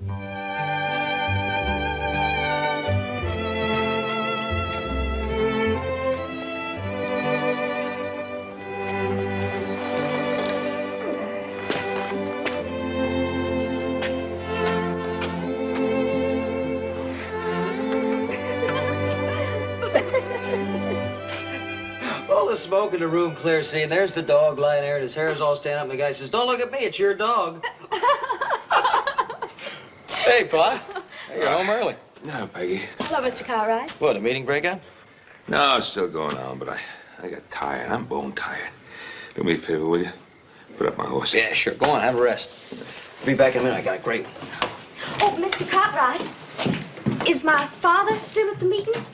All the smoke in the room clear, see, and there's the dog lying there, and his hair's all standing up, and the guy says, "Don't look at me, it's your dog." Hey, Pa. Hey, you're home early. No, Peggy. Hello, Mr. Cartwright. What, a meeting break out? No, it's still going on, but I got tired. I'm bone tired. Do me a favor, will you? Put up my horse. Yeah, sure. Go on, have a rest. Be back in a minute. I got a great one. Oh, Mr. Cartwright, is my father still at the meeting?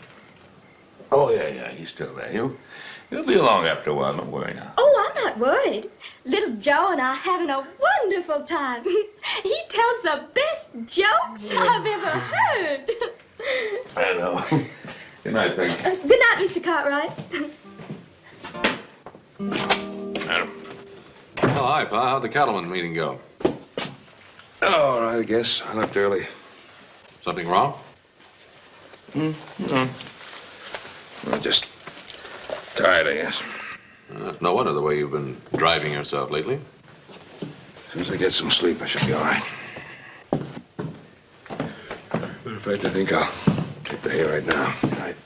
Oh, yeah, he's still there. He'll be along after a while. Don't worry now. Oh, I'm not worried. Little Joe and I are having a wonderful time. He tells the best jokes I've ever heard. I know. Good night, Peggy. Good night, Mr. Cartwright. Adam. Oh, hi, Pa. How'd the cattleman meeting go? Oh, all right, I guess. I left early. Something wrong? No. I'm just tired, I guess. No wonder the way you've been driving yourself lately. As soon as I get some sleep, I should be all right. In fact, I think I'll take the hay right now. Good night.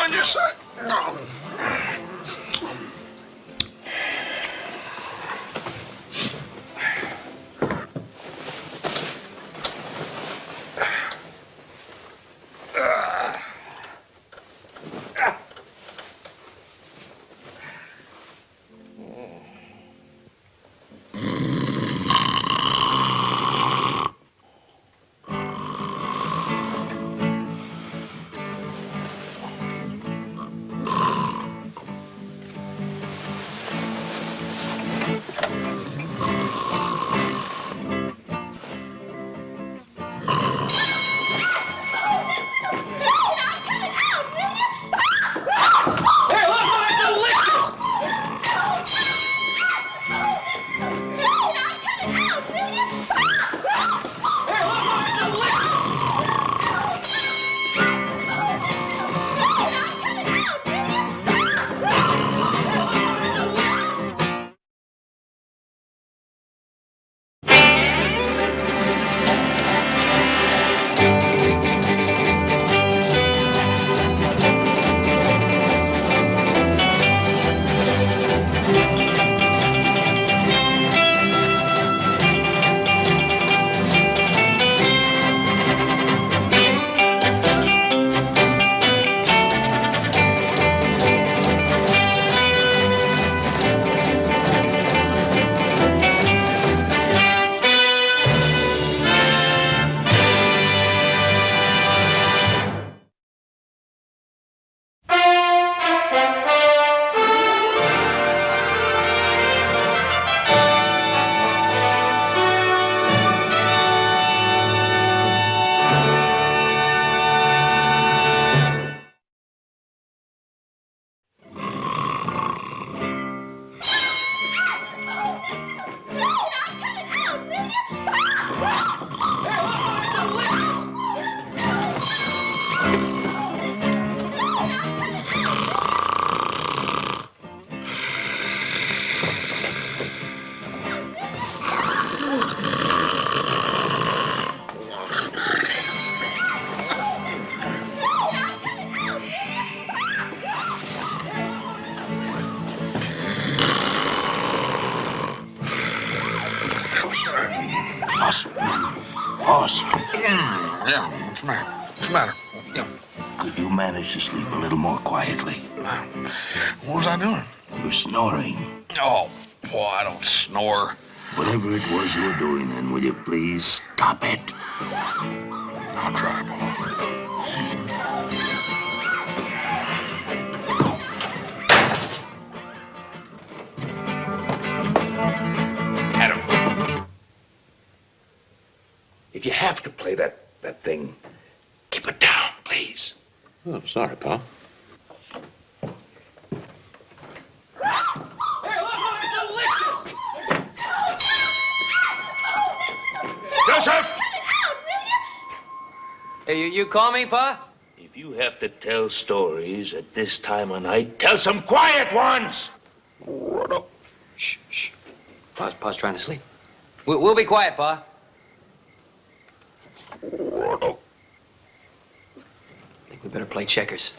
On your side. No. Boss. Yeah, what's the matter? What's the matter? Yeah. Could you manage to sleep a little more quietly? What was I doing? You were snoring. Oh, boy, I don't snore. Whatever it was you were doing, then, will you please stop it? I'll try, boy. If you have to play that thing, keep it down, please. Oh, sorry, Pa. Joseph! Hey, you call me, Pa? If you have to tell stories at this time of night, tell some quiet ones! Shh, shh. Pa's trying to sleep. We'll be quiet, Pa. I think we better play checkers.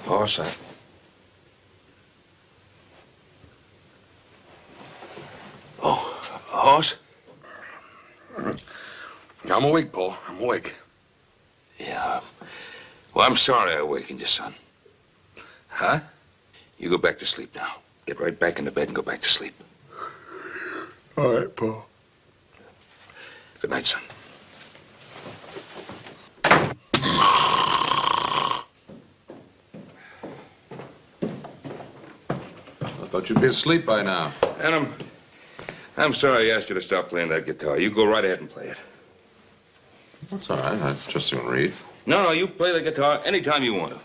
Horse, Oh, horse? I'm awake, Paul. I'm awake. Yeah. Well, I'm sorry I awakened you, son. Huh? You go back to sleep now. Get right back into bed and go back to sleep. All right, Paul. Good night, son. I thought you'd be asleep by now. Adam, I'm sorry I asked you to stop playing that guitar. You go right ahead and play it. That's all right. I just soon read. No, you play the guitar anytime you want to.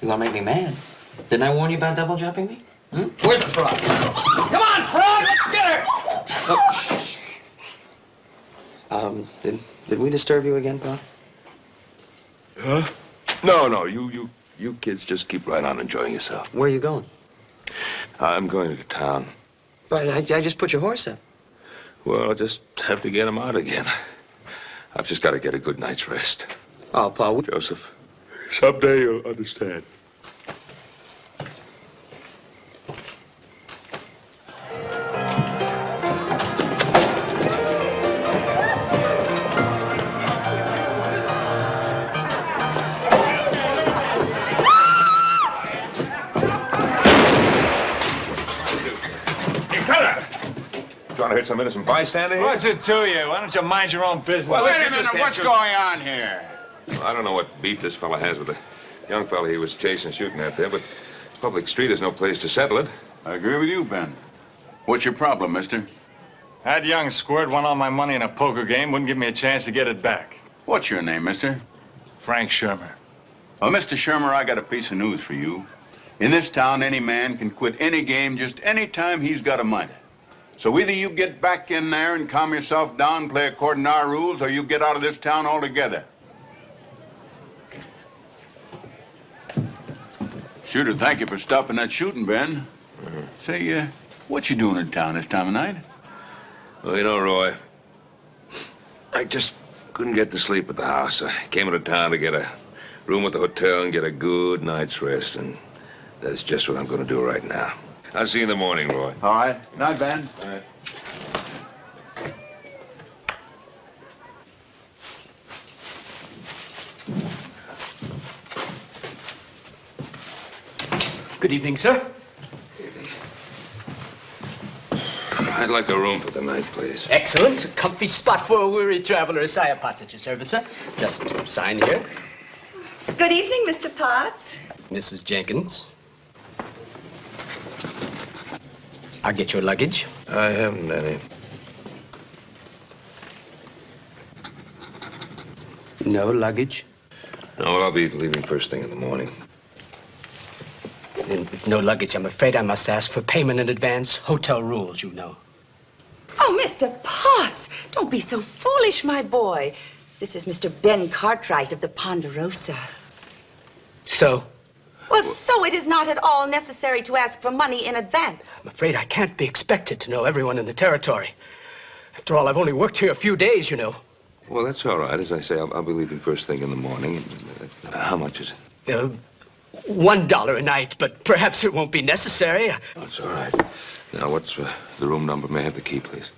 You're gonna make me mad. Didn't I warn you about double jumping me? Hmm? Where's the frog? Come on, frog! Let's get her! Oh. Did we disturb you again, Pa? Huh? No, you kids just keep right on enjoying yourself. Where are you going? I'm going to town. But I just put your horse up. Well, I'll just have to get him out again. I've just got to get a good night's rest. Oh, Pa, Joseph, someday you'll understand. Trying to hit some innocent bystander here? What's it to you? Why don't you mind your own business? Well, Wait a minute, what's going on here? Well, I don't know what beef this fella has with the young fella he was chasing and shooting at there, but public street is no place to settle it. I agree with you, Ben. What's your problem, mister? That young squirt won all my money in a poker game, wouldn't give me a chance to get it back. What's your name, mister? Frank Shermer. Well, Mr. Shermer, I got a piece of news for you. In this town, any man can quit any game just any time he's got a mind. So either you get back in there and calm yourself down, play according to our rules, or you get out of this town altogether. Shooter, thank you for stopping that shooting, Ben. Say, what you doing in town this time of night? Well, you know, Roy, I just couldn't get to sleep at the house. I came into town to get a room at the hotel and get a good night's rest, and that's just what I'm going to do right now. I'll see you in the morning, Roy. All right. Night, Ben. All right. Good evening, sir. I'd like a room for the night, please. Excellent. A comfy spot for a weary traveler. A Sire Potts at your service, sir. Just sign here. Good evening, Mr. Potts. Mrs. Jenkins. I'll get your luggage. I haven't any. No luggage? No, well, I'll be leaving first thing in the morning. And with no luggage, I'm afraid I must ask for payment in advance. Hotel rules, you know. Oh, Mr. Potts, don't be so foolish, my boy. This is Mr. Ben Cartwright of the Ponderosa. So? Well, so it is not at all necessary to ask for money in advance. I'm afraid I can't be expected to know everyone in the territory. After all, I've only worked here a few days, you know. Well, that's all right. As I say, I'll be leaving first thing in the morning. How much is it? $1 a night, but perhaps it won't be necessary. That's all right. Now, what's the room number? May I have the key, please?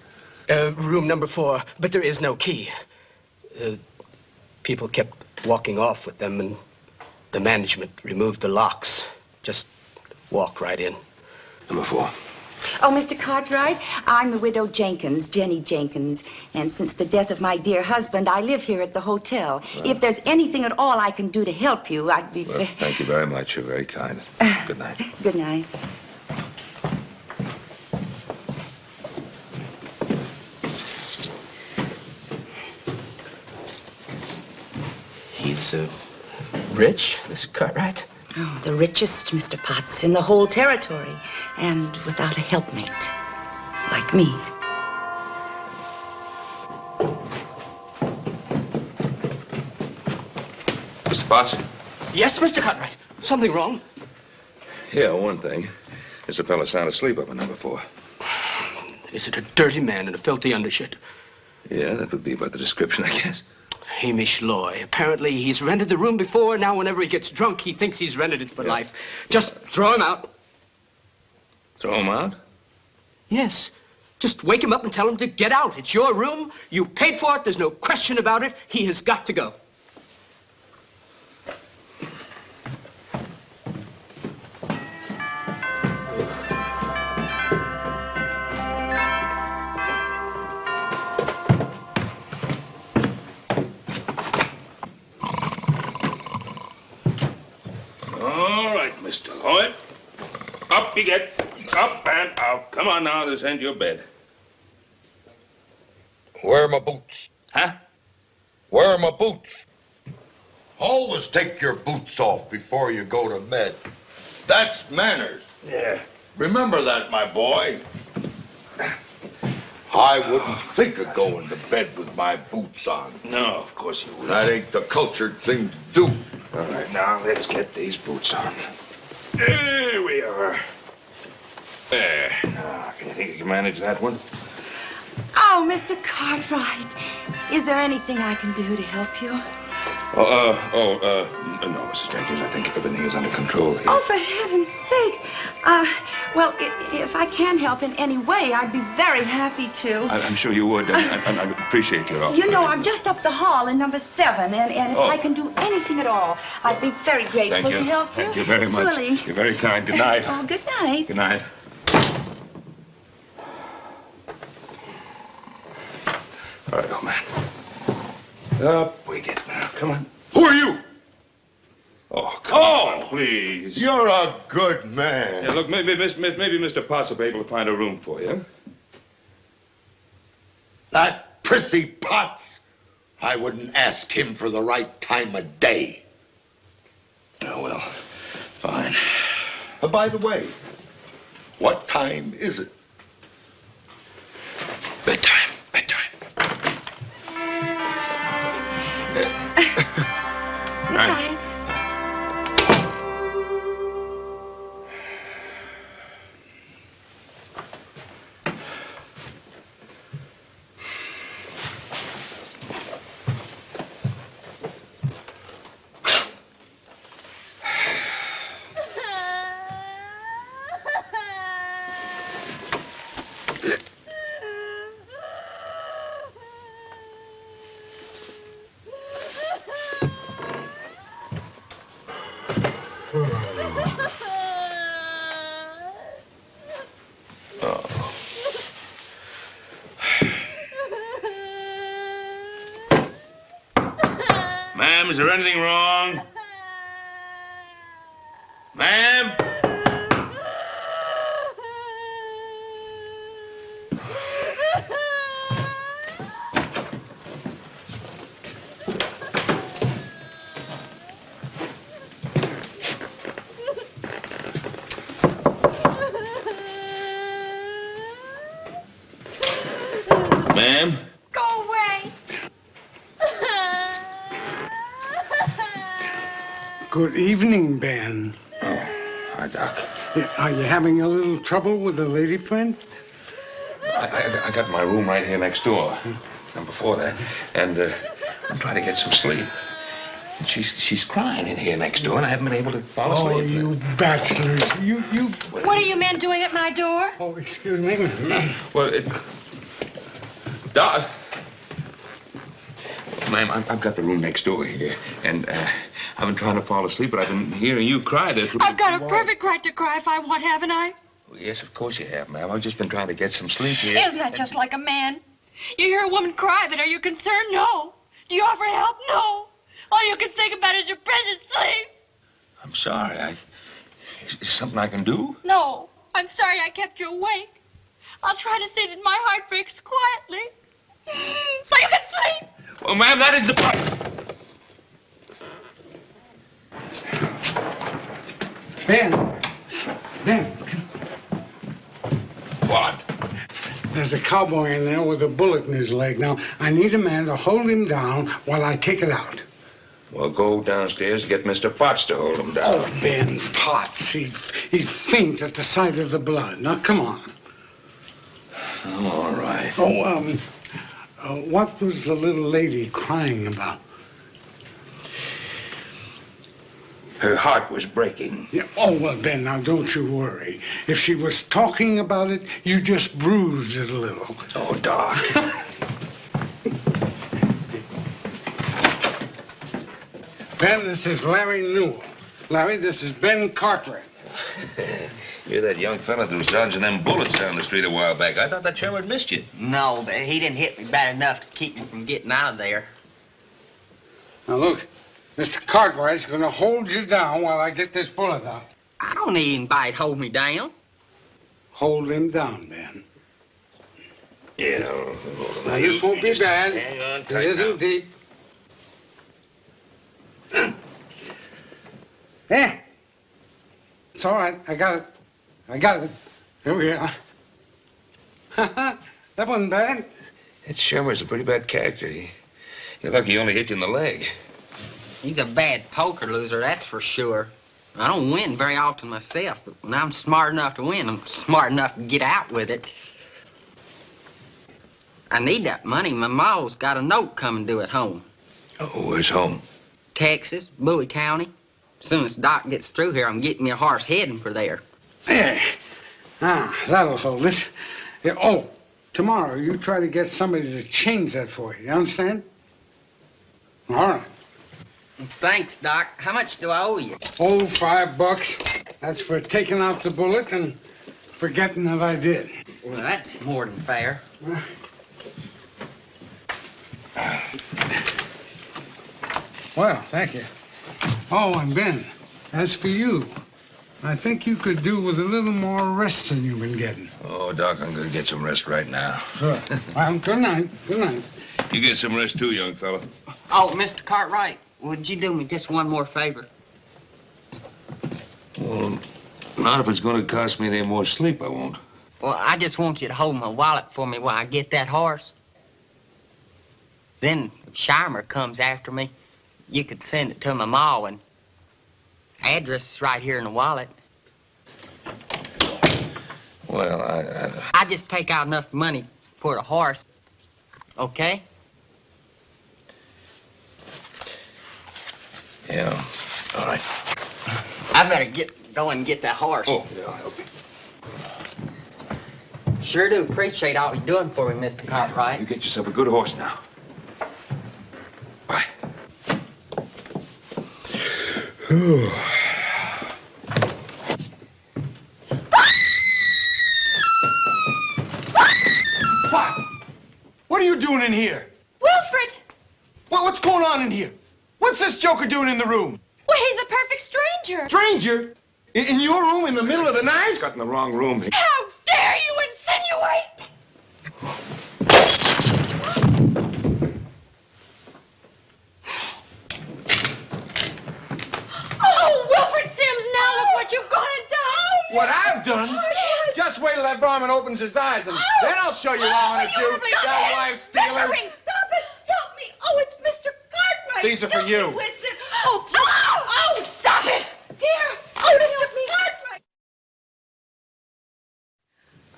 Room number 4, but there is no key. People kept walking off with them, and the management removed the locks. Just walk right in. Number 4. Oh, Mr. Cartwright, I'm the widow Jenkins, Jenny Jenkins. And since the death of my dear husband, I live here at the hotel. If there's anything at all I can do to help you, I'd be... Well, thank you very much. You're very kind. Good night. Good night. He's, rich, Mr. Cartwright? Oh, the richest, Mr. Potts, in the whole territory. And without a helpmate. Like me. Mr. Potts? Yes, Mr. Cartwright. Something wrong? Yeah, one thing. There's a fella sound asleep up in number 4. Is it a dirty man in a filthy undershirt? Yeah, that would be about the description, I guess. Hamish Loy. Apparently, he's rented the room before. Now, whenever he gets drunk, he thinks he's rented it for life. Just throw him out. Throw him out? Yes. Just wake him up and tell him to get out. It's your room. You paid for it. There's no question about it. He has got to go. Mr. Lloyd. Up you get. Up and out. Come on now, this ain't your bed. Where are my boots? Huh? Where are my boots? Always take your boots off before you go to bed. That's manners. Yeah. Remember that, my boy. I wouldn't think of going to bed with my boots on. No, of course you wouldn't. That ain't the cultured thing to do. All right, now let's get these boots on. There we are. There. Now, can you think you can manage that one? Oh, Mr. Cartwright, is there anything I can do to help you? No, Mrs. Jenkins, I think everything is under control here. Oh, for heaven's sakes. Well, if I can help in any way, I'd be very happy to. I'm sure you would. I appreciate your offer. You know, I'm just up the hall in number 7, and if I can do anything at all, I'd be very grateful to help you. Thank you very much. Surely. You're very kind. Good night. Oh, good night. Good night. All right, old man. Up we get now. Come on. Who are you? Oh, come on, please. You're a good man. Yeah, look, maybe Mr. Potts will be able to find a room for you. That prissy Potts. I wouldn't ask him for the right time of day. Oh, well, fine. By the way, what time is it? Bedtime. Good night. Ma'am, is there anything wrong? Ma'am? Ma'am? Go away. Good evening, Ben. Oh, hi, Doc. Are you having a little trouble with a lady friend? I got my room right here next door. Number 4 there. And I'm trying to get some sleep. And she's crying in here next door, and I haven't been able to fall asleep. Oh, you bachelors. You... What are you men doing at my door? Oh, excuse me, ma'am. Well, Doc. Ma'am, I've got the room next door here, and I've been trying to fall asleep, but I've been hearing you cry there through I've got a perfect right to cry if I want, haven't I? Well, yes, of course you have, ma'am. I've just been trying to get some sleep here. Isn't that just like a man? You hear a woman cry, but are you concerned? No. Do you offer help? No. All you can think about is your precious sleep. I'm sorry. Is something I can do? No. I'm sorry I kept you awake. I'll try to say that my heart breaks quietly. So you can sleep. Well, ma'am, that is the point. Ben. What? There's a cowboy in there with a bullet in his leg. Now, I need a man to hold him down while I take it out. Well, go downstairs and get Mr. Potts to hold him down. Oh, Ben Potts. He'd faint at the sight of the blood. Now, come on. Oh, all right. Oh, what was the little lady crying about? Her heart was breaking. Yeah. Oh, well, Ben, now don't you worry. If she was talking about it, you just bruised it a little. Oh, Doc. Ben, this is Larry Newell. Larry, this is Ben Cartwright. You're that young fella that was dodging them bullets down the street a while back. I thought that chum had missed you. No, but he didn't hit me bad enough to keep me from getting out of there. Now, look, Mr. Cartwright's gonna hold you down while I get this bullet out. I don't need anybody to hold me down. Hold him down, Ben. Yeah. Now, this won't be bad. Hang on It tight isn't now. deep. Yeah. It's all right. I got it. Here we are. That wasn't bad. That Shermer's a pretty bad character. You're lucky he only hit you in the leg. He's a bad poker loser, that's for sure. I don't win very often myself, but when I'm smart enough to win, I'm smart enough to get out with it. I need that money. My ma's got a note coming due at home. Oh, where's home? Texas, Bowie County. As soon as Doc gets through here, I'm getting me a horse heading for there. There. Ah, that'll hold it. Yeah, oh, tomorrow you try to get somebody to change that for you. You understand? All right. Thanks, Doc. How much do I owe you? Oh, $5. That's for taking out the bullet and forgetting that I did. Well, that's more than fair. Well, thank you. Oh, and Ben, as for you, I think you could do with a little more rest than you've been getting. Oh, Doc, I'm gonna get some rest right now. Sure. Well, good night. Good night. You get some rest too, young fella. Oh, Mr. Cartwright, would you do me just one more favor? Well, not if it's gonna cost me any more sleep, I won't. Well, I just want you to hold my wallet for me while I get that horse. Then if Shimer comes after me, you could send it to my ma, and address is right here in the wallet. Well, I just take out enough money for the horse, okay? Yeah, all right. I better go and get that horse. Oh, yeah, I'll help you. Sure do appreciate all you're doing for me, Mr. Cartwright. You get yourself a good horse now. Bye. What are you doing in here? Wilfred! What's going on in here? What's this joker doing in the room? Well, he's a perfect stranger. Stranger? In your room in the middle of the night? He's got in the wrong room. How dare you insinuate? Oh, Wilfred Sims, now look what you've gone and done. What I've done? Oh, yes. Just wait till that barman opens his eyes, and then I'll show you what I'm gonna do. That wife stealer. Ring, stop it. Help me. Oh, it's Mr. Cartwright. These are for Help you. me with it. Oh, oh, stop it. Here. Oh, Mr. Cartwright.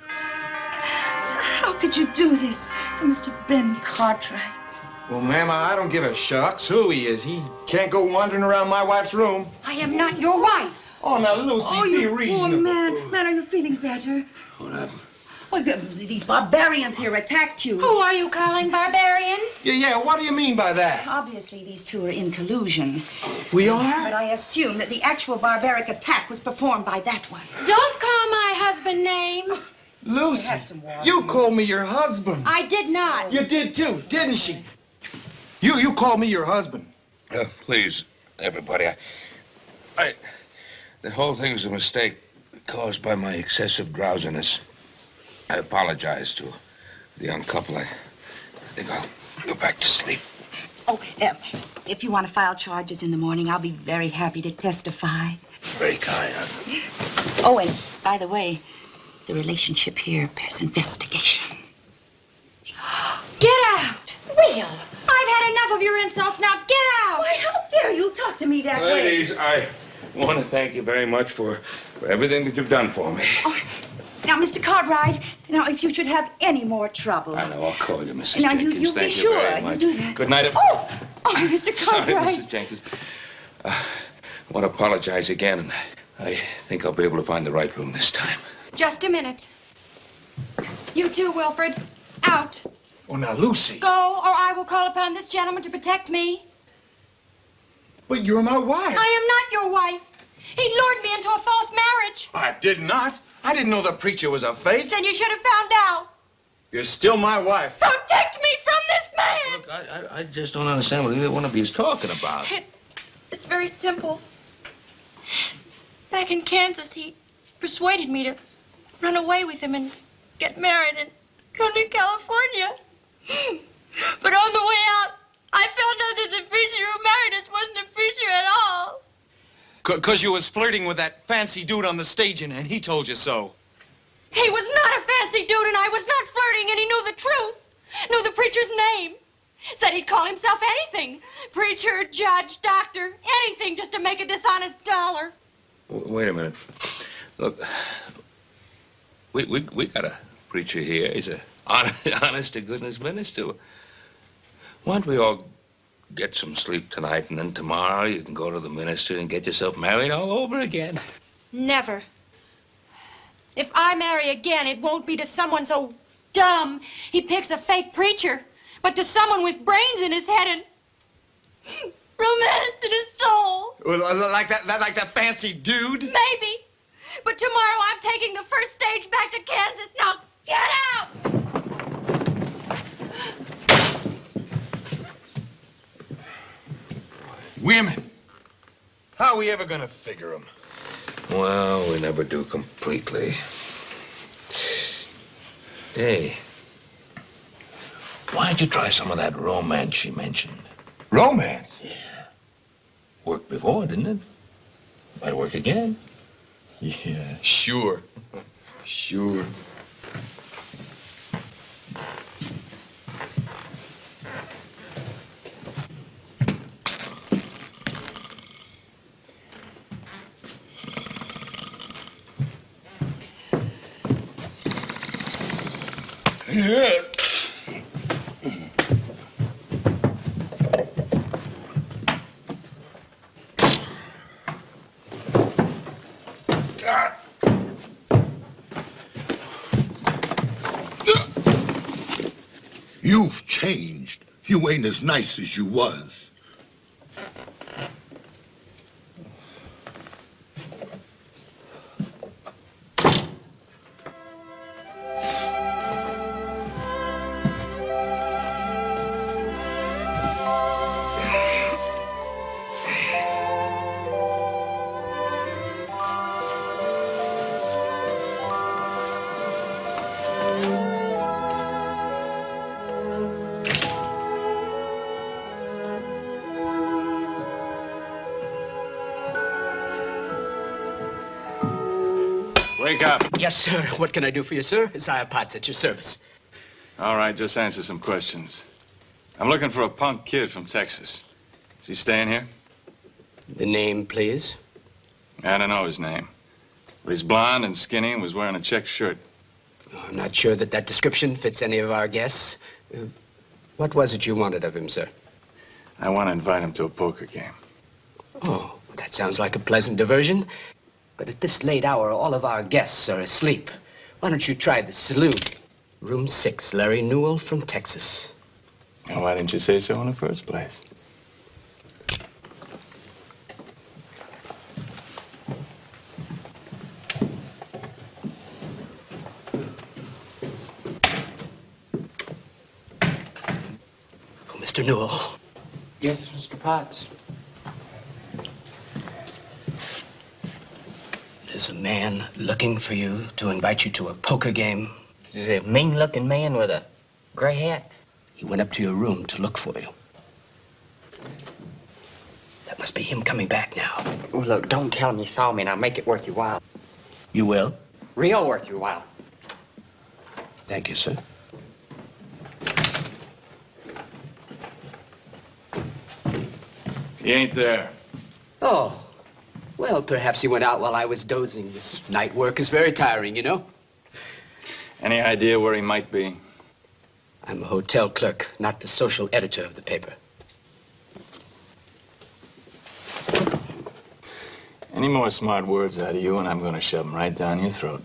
How Ben Cartwright. Well, ma'am, I don't give a shucks who he is. He can't go wandering around my wife's room. I am not your wife. Oh, now, Lucy, be reasonable. Oh, man. Man, are you feeling better? What happened? Well, these barbarians here attacked you. Who are you calling barbarians? Yeah, what do you mean by that? Obviously, these two are in collusion. We are? But I assume that the actual barbaric attack was performed by that one. Don't call my husband names. Lucy, Have some water. you called me your husband. I did not. You did too, didn't she? You called me your husband. Please, everybody, the whole thing's a mistake caused by my excessive drowsiness. I apologize to the young couple. I think I'll go back to sleep. Oh, if you want to file charges in the morning, I'll be very happy to testify. Very kind. Oh, and by the way, the relationship here bears investigation. Get out! Will! I've had enough of your insults. Now get out! Why, how dare you talk to me that way? Ladies, I want to thank you very much for everything that you've done for me. Oh, now, Mr. Cartwright, now, if you should have any more trouble... I know, I'll call you, Mrs. Now, Jenkins. you Thank be you sure very much. you do that. Good night. Oh, Mr. Sorry, Cartwright. Mrs. Jenkins. I want to apologize again, and I think I'll be able to find the right room this time. Just a minute. You too, Wilfred. Out. Oh, now, Lucy. Go, or I will call upon this gentleman to protect me. But you're my wife. I am not your wife. He lured me into a false marriage. I did not. I didn't know the preacher was a fake. Then you should have found out. You're still my wife. Protect me from this man! Look, I just don't understand what either one of you is talking about. It's very simple. Back in Kansas, he persuaded me to run away with him and get married and come to California. But on the way out, I found out that the preacher who married us wasn't a preacher at all. Because you was flirting with that fancy dude on the stage, and he told you so. He was not a fancy dude, and I was not flirting, and he knew the truth. Knew the preacher's name. Said he'd call himself anything. Preacher, judge, doctor, anything just to make a dishonest dollar. Wait a minute. Look, we got a preacher here. He's a honest-to-goodness minister. Why don't we all get some sleep tonight, and then tomorrow you can go to the minister and get yourself married all over again? Never. If I marry again, it won't be to someone so dumb he picks a fake preacher, but to someone with brains in his head and romance in his soul. Well, like that fancy dude? Maybe. But tomorrow I'm taking the first stage back to Kansas. Now get out! Women. How are we ever going to figure them? Well, we never do completely. Hey, why don't you try some of that romance she mentioned? Romance? Yeah. Worked before, didn't it? Might work again. Yeah, sure. Sure. Yeah. You've changed. You ain't as nice as you was. Wake up. Yes, sir. What can I do for you, sir? Isaiah Potts at your service. All right, just answer some questions. I'm looking for a punk kid from Texas. Is he staying here? The name, please? I don't know his name. But he's blonde and skinny and was wearing a checked shirt. I'm not sure that description fits any of our guests. What was it you wanted of him, sir? I want to invite him to a poker game. Oh, that sounds like a pleasant diversion. But at this late hour, all of our guests are asleep. Why don't you try the saloon? Room 6, Larry Newell from Texas. Now, why didn't you say so in the first place? Oh, Mr. Newell. Yes, Mr. Potts. There's a man looking for you to invite you to a poker game. Is it a mean-looking man with a gray hat? He went up to your room to look for you. That must be him coming back now. Well, look, don't tell him you saw me and I'll make it worth your while. You will? Real worth your while. Thank you, sir. He ain't there. Oh, well, perhaps he went out while I was dozing. This night work is very tiring, you know. Any idea where he might be? I'm a hotel clerk, not the social editor of the paper. Any more smart words out of you, and I'm going to shove them right down your throat.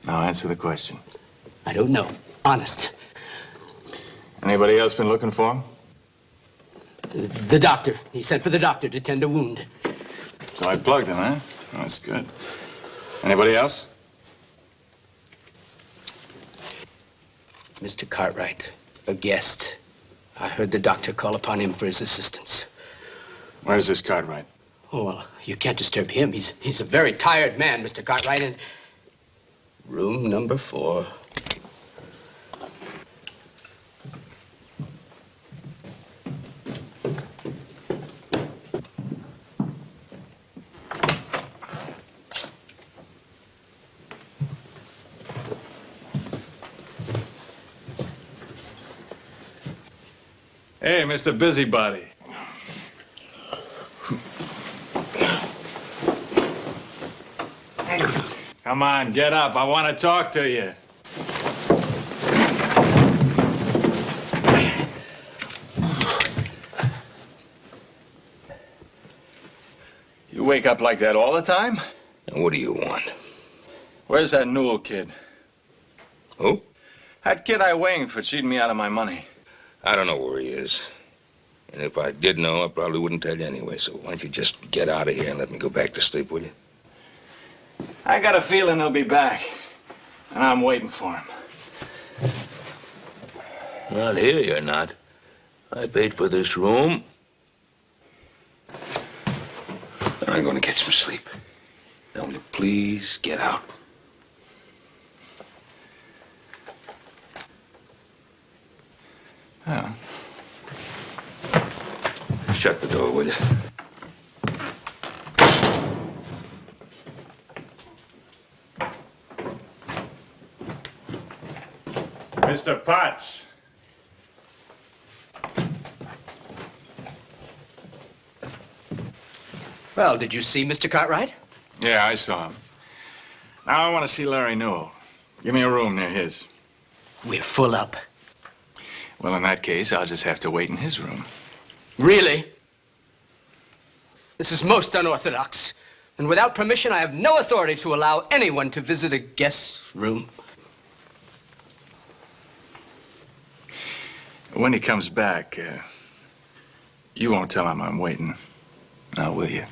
Now answer the question. I don't know. Honest. Anybody else been looking for him? The doctor. He sent for the doctor to tend a wound. So I plugged him, huh? That's good. Anybody else? Mr. Cartwright, a guest. I heard the doctor call upon him for his assistance. Where's this Cartwright? Oh, well, you can't disturb him. He's a very tired man, Mr. Cartwright, and... Room number 4. Hey, Mr. Busybody. Come on, get up. I want to talk to you. You wake up like that all the time? And what do you want? Where's that Newell kid? Who? That kid I winged for cheating me out of my money. I don't know where he is. And if I did know, I probably wouldn't tell you anyway. So why don't you just get out of here and let me go back to sleep, will you? I got a feeling he'll be back. And I'm waiting for him. Not here, you're not. I paid for this room. I'm going to get some sleep. Now, will you please get out? Oh. Shut the door, will you? Mr. Potts. Well, did you see Mr. Cartwright? Yeah, I saw him. Now I want to see Larry Newell. Give me a room near his. We're full up. Well, in that case, I'll just have to wait in his room. Really? This is most unorthodox. And without permission, I have no authority to allow anyone to visit a guest's room. When he comes back, you won't tell him I'm waiting. Now, will you?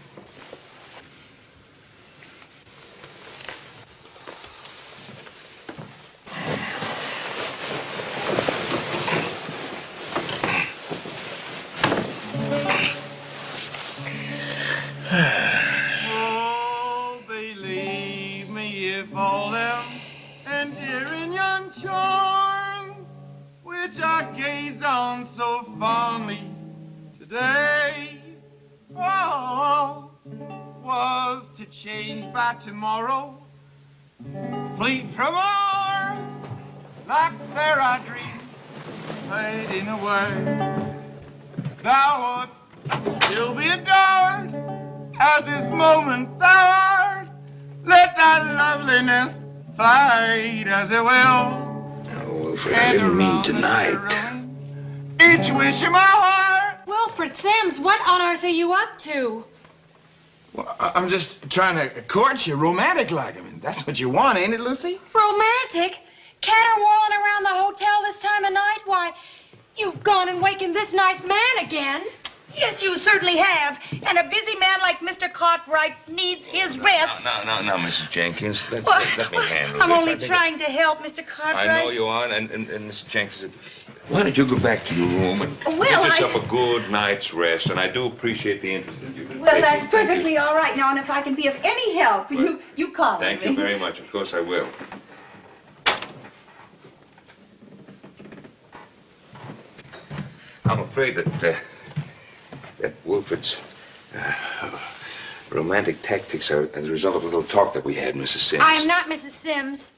Oh, believe me, if all them endearing young charms which I gaze on so fondly today, oh, was to change by tomorrow, fleet from our like fair I dream, fading away, thou art still be adored as this moment thou art. Let thy loveliness fade as it will. Oh, Wilfred, I didn't mean tonight. Can't you wish him a heart? Wilfred Sims, what on earth are you up to? Well, I'm just trying to court you romantic like. I mean, that's what you want, ain't it, Lucy? Romantic? Caterwauling around the hotel this time of night? Why, you've gone and wakened this nice man again. Yes, you certainly have. And a busy man like Mr. Cartwright needs his rest. No, Mrs. Jenkins. Let me handle I'm this. only trying to help, Mr. Cartwright. I know you are, and Mrs. Jenkins, why don't you go back to your room and Well, get yourself a good night's rest? And I do appreciate the interest that you've been Well, taking. that's perfectly all right now, and if I can be of any help, you call me. Thank you very much. Of course I will. I'm afraid that Wilfred's romantic tactics are as a result of a little talk that we had, Mrs. Sims. I am not Mrs. Sims.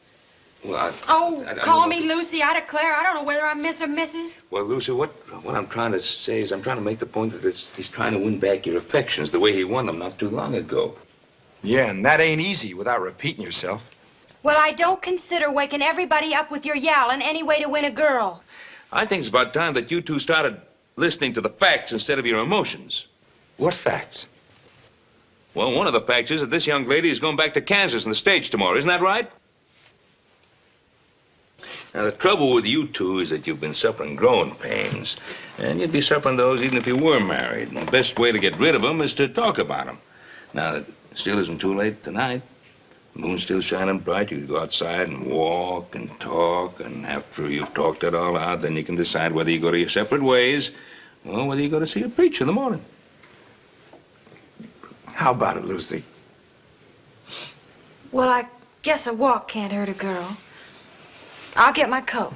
Well, Call me Lucy. I declare, I don't know whether I'm Miss or Mrs. Well, Lucy, what I'm trying to say is I'm trying to make the point that he's trying to win back your affections the way he won them not too long ago. Yeah, and that ain't easy without repeating yourself. Well, I don't consider waking everybody up with your yowling any way to win a girl. I think it's about time that you two started listening to the facts instead of your emotions. What facts? Well, one of the facts is that this young lady is going back to Kansas on the stage tomorrow. Isn't that right? Now, the trouble with you two is that you've been suffering growing pains. And you'd be suffering those even if you were married. And the best way to get rid of them is to talk about them. Now, it still isn't too late tonight. The moon's still shining bright. You can go outside and walk and talk. And after you've talked it all out, then you can decide whether you go to your separate ways or whether you go to see a preacher in the morning. How about it, Lucy? Well, I guess a walk can't hurt a girl. I'll get my coat.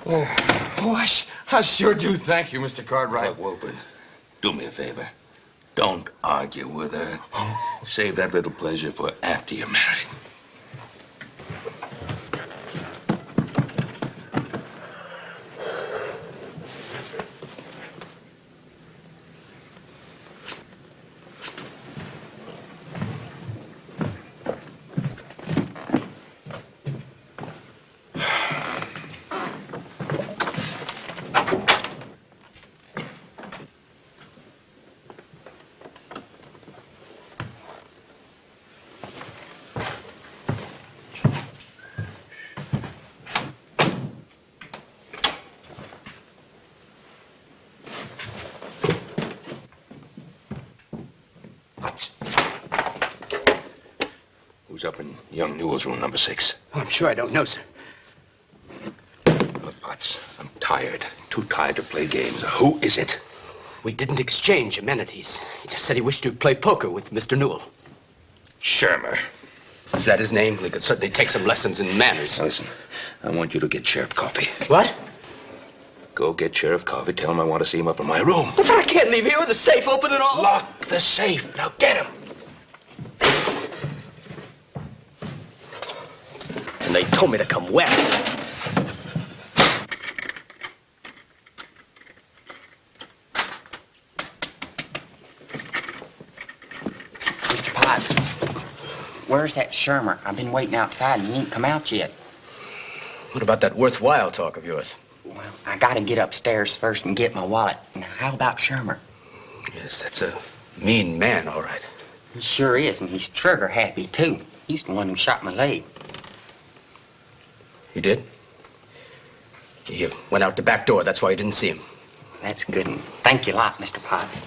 I sure do thank you, Mr. Cartwright. Look, Wilfred, do me a favor. Don't argue with her. Save that little pleasure for after you're married. Who's up in young Newell's room, number 6? Oh, I'm sure I don't know, sir. Look, Potts, I'm tired. Too tired to play games. Who is it? We didn't exchange amenities. He just said he wished to play poker with Mr. Newell. Shermer. Is that his name? We could certainly take some lessons in manners. Now, listen, I want you to get Sheriff Coffee. What? Go get Sheriff Coffee. Tell him I want to see him up in my room. But I can't leave here with the safe open and all. Lock the safe. Now get him. And they told me to come west. Mr. Potts, where's that Shermer? I've been waiting outside and he ain't come out yet. What about that worthwhile talk of yours? Well, I gotta get upstairs first and get my wallet. Now, how about Shermer? Yes, that's a mean man, all right. He sure is, and he's trigger happy, too. He's the one who shot my leg. He did? He went out the back door. That's why you didn't see him. That's good. And thank you a lot, Mr. Potts.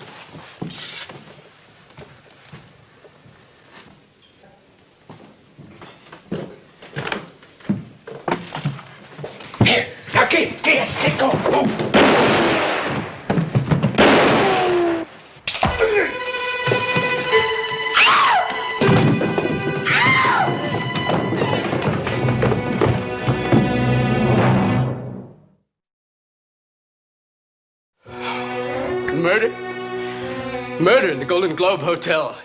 Here. Now get. Yes, get going. Move. Murder? Murder in the Golden Globe Hotel.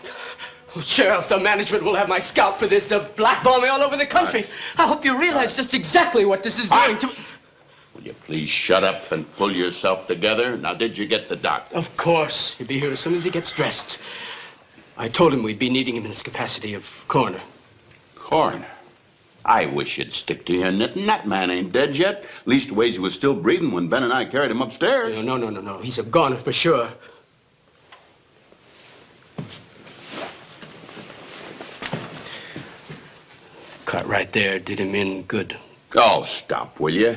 Oh, Sheriff, the management will have my scalp for this. They'll blackball me all over the country. I hope you realize just exactly what this is doing to... Will you please shut up and pull yourself together? Now, did you get the doctor? Of course. He'll be here as soon as he gets dressed. I told him we'd be needing him in his capacity of coroner. Coroner? I wish you'd stick to your knitting. That man ain't dead yet. Leastways, he was still breathing when Ben and I carried him upstairs. No. He's a goner for sure. Cartwright there did him in good. Oh, stop, will you?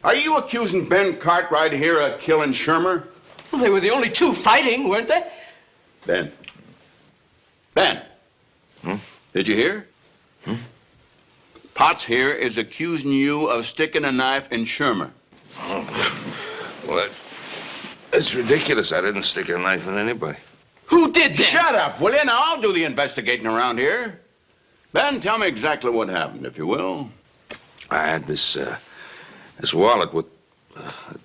Are you accusing Ben Cartwright here of killing Shermer? Well, they were the only two fighting, weren't they? Ben. Ben. Did you hear? Potts here is accusing you of sticking a knife in Shermer. Well, that's ridiculous. I didn't stick a knife in anybody. Who did that? Shut up, will you? Now, I'll do the investigating around here. Ben, tell me exactly what happened, if you will. I had this wallet with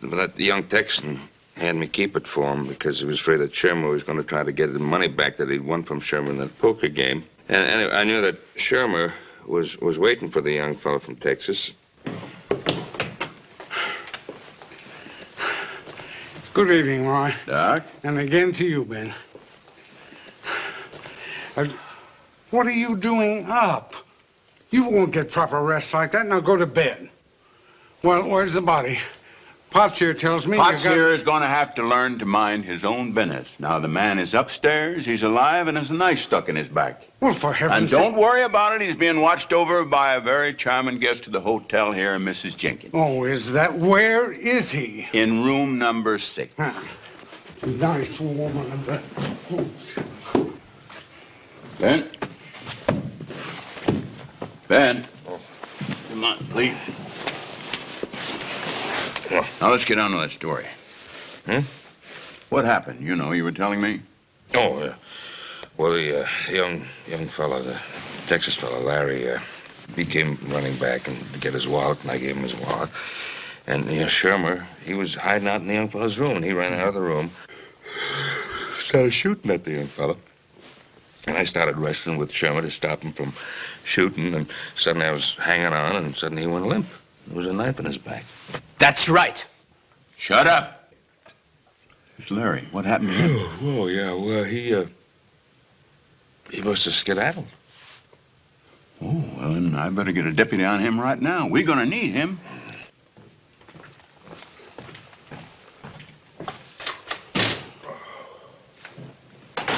that young Texan had me keep it for him because he was afraid that Sherman was going to try to get the money back that he'd won from Sherman in that poker game. And anyway, I knew that Sherman was waiting for the young fellow from Texas. Good evening, Roy. Doc? And again to you, Ben. What are you doing up? You won't get proper rest like that. Now go to bed. Well, where's the body? Potts here tells me Potts here is going to have to learn to mind his own business. Now, the man is upstairs, he's alive, and has a knife stuck in his back. Well, for heaven's And don't worry about it. He's being watched over by a very charming guest of the hotel here, Mrs. Jenkins. Oh, is that... Where is he? In room number 6. Nice woman of that. Ben? Ben? Come on, please. Now, let's get on to that story. What happened? You know, you were telling me. Oh, yeah. Well, the young fellow, the Texas fellow, Larry, he came running back and to get his wallet, and I gave him his wallet. And, Shermer, he was hiding out in the young fellow's room, and he ran out of the room, started shooting at the young fellow. And I started wrestling with Shermer to stop him from shooting, and suddenly I was hanging on, and suddenly he went limp. There was a knife in his back. That's right. Shut up. It's Larry. What happened to him? Oh, yeah. Well, he must have skedaddled. Oh, well, then I better get a deputy on him right now. We're going to need him.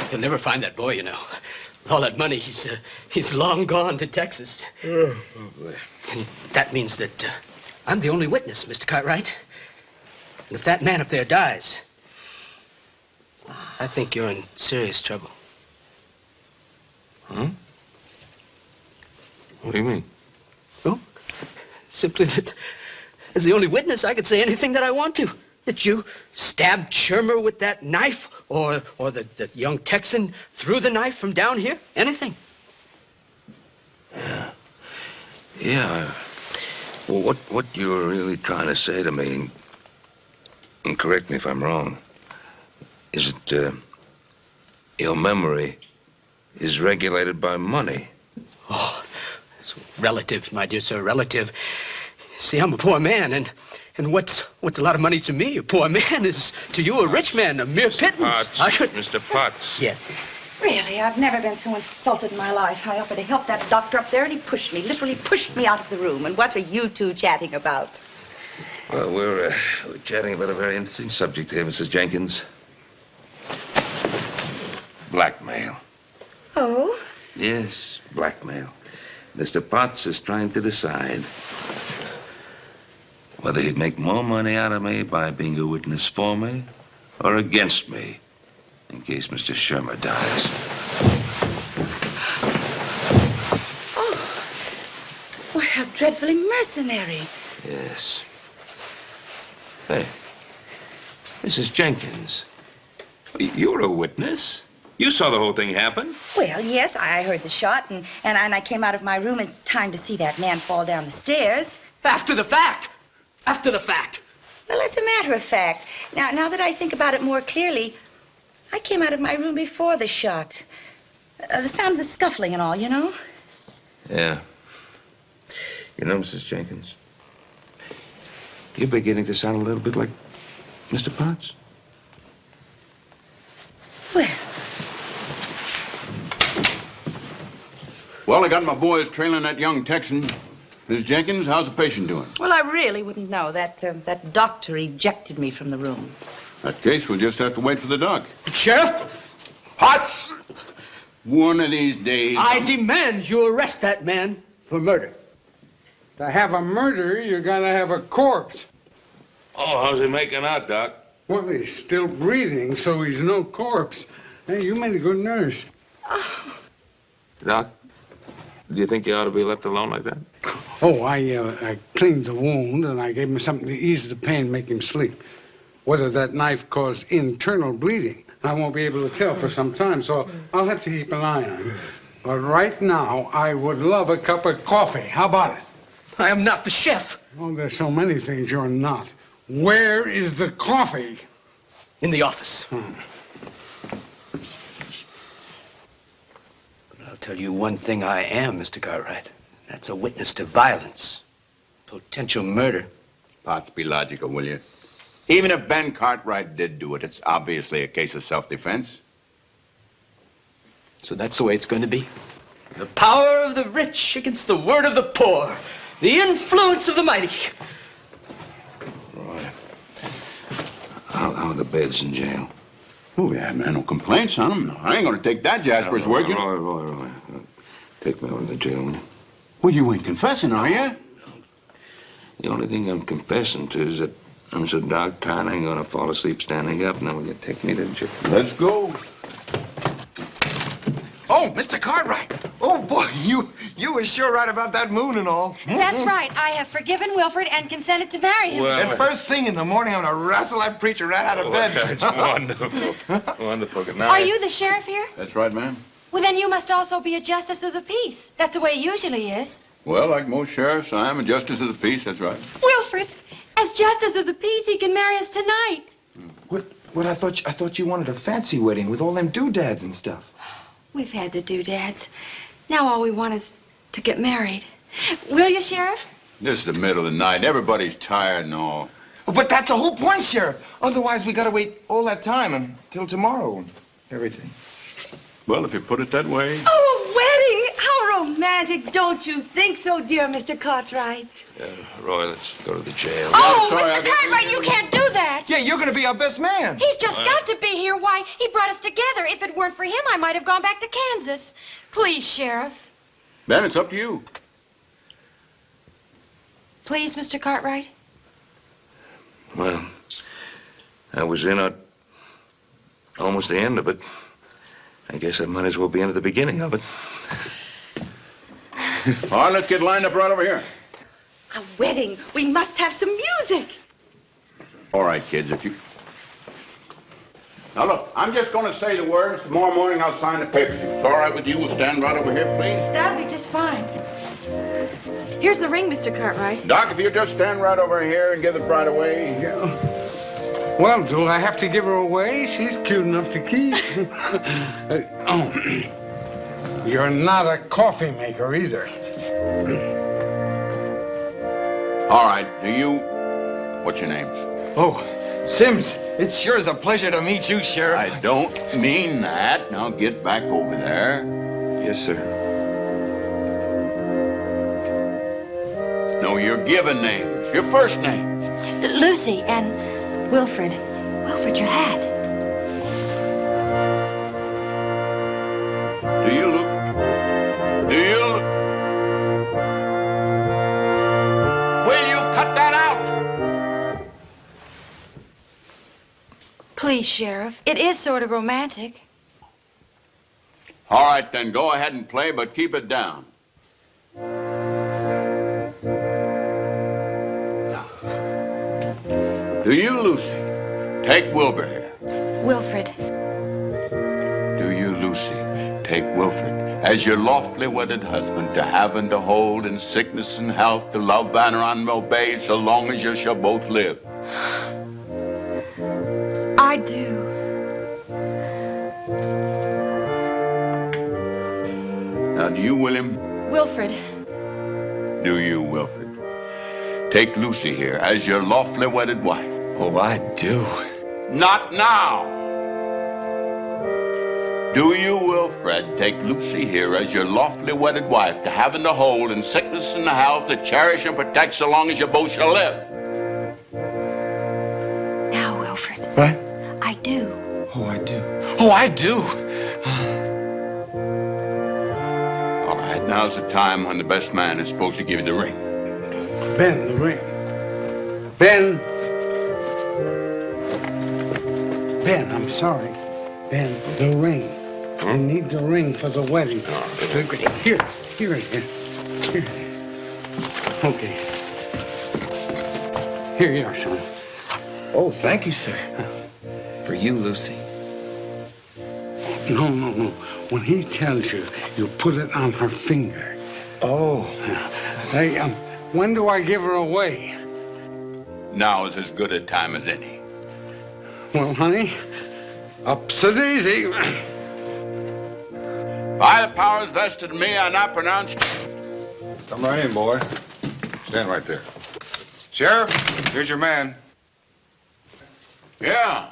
He'll never find that boy, you know. With all that money, he's long gone to Texas. Oh, boy. And that means that I'm the only witness, Mr. Cartwright. And if that man up there dies, I think you're in serious trouble. What do you mean? Oh, simply that as the only witness, I could say anything that I want to. That you stabbed Shermer with that knife, or that young Texan threw the knife from down here. Anything. Yeah. Well, what you're really trying to say to me, and correct me if I'm wrong, is that your memory is regulated by money. Oh, it's relative, my dear sir, relative. See, I'm a poor man, and what's a lot of money to me? A poor man is to you a rich man, a mere pittance. Potts, Mr. Potts. Yes. Really, I've never been so insulted in my life. I offered to help that doctor up there, and he pushed me, literally pushed me out of the room. And what are you two chatting about? Well, we're chatting about a very interesting subject here, Mrs. Jenkins. Blackmail. Oh? Yes, blackmail. Mr. Potts is trying to decide whether he'd make more money out of me by being a witness for me or against me in case Mr. Shermer dies. Oh. Well, how dreadfully mercenary. Yes. Hey, Mrs. Jenkins, you're a witness. You saw the whole thing happen. Well, yes, I heard the shot, and I came out of my room in time to see that man fall down the stairs. After the fact. After the fact. Well, as a matter of fact, now that I think about it more clearly, I came out of my room before the shot. The sound of the scuffling and all, you know? Yeah. You know, Mrs. Jenkins, you're beginning to sound a little bit like Mr. Potts. Well, I got my boys trailing that young Texan. Miss Jenkins, how's the patient doing? Well, I really wouldn't know. That doctor ejected me from the room. In that case, we'll just have to wait for the doc. Sheriff! Potts! One of these days... I demand you arrest that man for murder. To have a murder, you gotta have a corpse. Oh, how's he making out, Doc? Well, he's still breathing, so he's no corpse. Hey, you made a good nurse. Doc, do you think you ought to be left alone like that? Oh, I cleaned the wound, and I gave him something to ease the pain, make him sleep. Whether that knife caused internal bleeding, I won't be able to tell for some time, so I'll have to keep an eye on him. But right now, I would love a cup of coffee. How about it? I am not the chef. Oh, there's so many things you're not. Where is the coffee? In the office. But I'll tell you one thing I am, Mr. Cartwright. That's a witness to violence. Potential murder. Potts, be logical, will you? Even if Ben Cartwright did do it, it's obviously a case of self-defense. So that's the way it's going to be. The power of the rich against the word of the poor. The influence of the mighty. Roy, how are the beds in jail? Oh, yeah, man, no complaints on them. No, I ain't gonna take that Jasper's word. Roy. Take me over to the jail, will you? Well, you ain't confessing, are you? The only thing I'm confessing to is that I'm so dog tired I ain't gonna fall asleep standing up. Now will you take me to jail? Let's go. Oh, Mr. Cartwright. Oh, boy, you were sure right about that moon and all. That's right. I have forgiven Wilfred and consented to marry him. Well, and first thing in the morning, I'm going to wrestle that preacher right out of bed. That's wonderful. Wonderful. Good night. Are you the sheriff here? That's right, ma'am. Well, then you must also be a justice of the peace. That's the way it usually is. Well, like most sheriffs, I am a justice of the peace, that's right. Wilfred, as justice of the peace, he can marry us tonight. What, I thought you wanted a fancy wedding with all them doodads and stuff. We've had the doodads. Now all we want is to get married. Will you, Sheriff? This is the middle of the night. Everybody's tired and all. But that's the whole point, Sheriff. Otherwise, we got to wait all that time until tomorrow and everything. Well, if you put it that way. Oh, a wedding! How romantic. Don't you think so, dear Mr. Cartwright? Roy, let's go to the jail. Oh, Mr. Cartwright, you can't do that. Yeah, you're going to be our best man. He's just got to be here. Why, he brought us together. If it weren't for him, I might have gone back to Kansas. Please, Sheriff. Ben, it's up to you. Please, Mr. Cartwright. Well, I was in at almost the end of it. I guess I might as well be in at the beginning of it. All right, let's get lined up right over here. A wedding. We must have some music. All right, kids, if you... Now, look, I'm just going to say the words. Tomorrow morning, I'll sign the papers. If it's all right with you, we'll stand right over here, please. That'll be just fine. Here's the ring, Mr. Cartwright. Doc, if you just stand right over here and give the bride away. Yeah. Well, do I have to give her away? She's cute enough to keep. You're not a coffee maker either. All right, what's your name? Oh, Sims, it sure is a pleasure to meet you, Sheriff. I don't mean that. Now get back over there. Yes, sir. No, your given names. Your first name. Lucy and Wilfred. Wilfred, your hat. Do you look? Will you cut that out? Please, Sheriff. It is sort of romantic. All right, then, go ahead and play, but keep it down. Do you, Lucy, take Wilbur here? Wilfred. Do you, Lucy, take Wilfred as your lawfully wedded husband, to have and to hold in sickness and health, to love, honor, and obey, so long as you shall both live? I do. Now, do you, William? Wilfred. Do you, Wilfred? Take Lucy here as your lawfully wedded wife. Oh, I do. Not now. Do you, Wilfred, take Lucy here as your lawfully wedded wife to have and to hold in sickness and health, to cherish and protect so long as you both shall live? Now, Wilfred. What? I do. Oh, I do. Oh, I do. All right, now's the time when the best man is supposed to give you the ring. Ben, the ring. Ben. Ben, I'm sorry. Ben, the ring. I need the ring for the wedding. Here it is. Here. Okay. Here you are, son. Oh, thank you, sir. For you, Lucy. No. When he tells you, you put it on her finger. Oh. Hey, when do I give her away? Now is as good a time as any. Well, honey, upsy-daisy. By the powers vested in me, I now pronounce... Come right in, boy. Stand right there. Sheriff, here's your man. Yeah.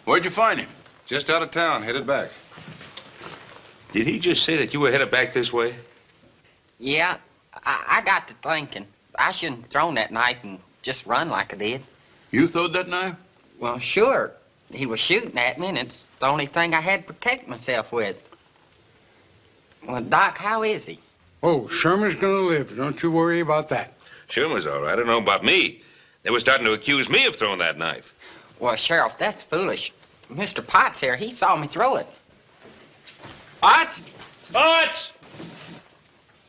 Where'd you find him? Just out of town, headed back. Did he just say that you were headed back this way? Yeah, I got to thinking. I shouldn't have thrown that knife and just run like I did. You throwed that knife? Well, sure. He was shooting at me, and it's the only thing I had to protect myself with. Well, Doc, how is he? Oh, Sherman's gonna live. Don't you worry about that. Sherman's all right. I don't know about me. They were starting to accuse me of throwing that knife. Well, Sheriff, that's foolish. Mr. Potts here, he saw me throw it. Potts? Potts!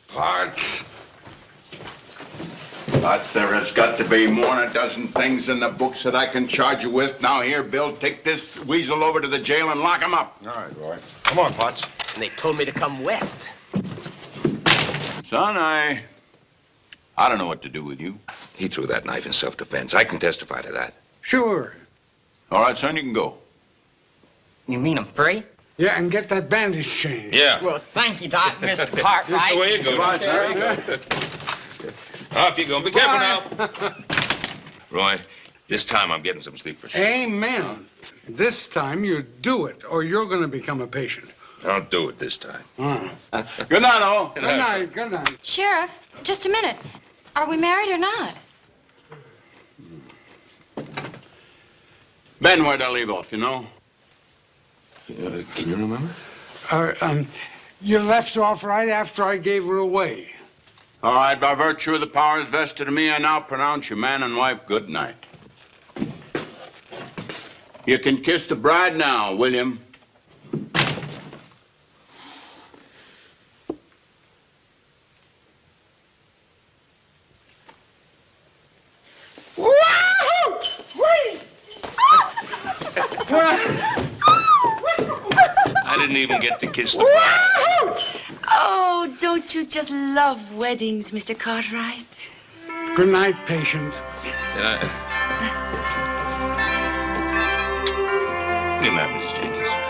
Potts. Potts, there has got to be more than a dozen things in the books that I can charge you with. Now here, Bill, take this weasel over to the jail and lock him up. All right, boy. Come on, Potts. And they told me to come west. Son, I don't know what to do with you. He threw that knife in self-defense. I can testify to that. Sure. All right, son, you can go. You mean I'm free? Yeah, and get that bandage changed. Yeah. Well, thank you, Doc, Mr. Cartwright. Away you go. There you go. Off you go. Be careful now. Roy, this time I'm getting some sleep for sure. Amen. This time you do it, or you're gonna become a patient. I'll do it this time. Good night, all. Good night. Good night. Sheriff, just a minute. Are we married or not? Ben, where'd I leave off, you know? Can you remember? You left off right after I gave her away. All right, by virtue of the powers vested in me, I now pronounce you man and wife good night. You can kiss the bride now, William. I didn't even get to kiss the bride. Oh, don't you just love weddings, Mr. Cartwright? Good night, patient. Good night, Mrs. Jenkins.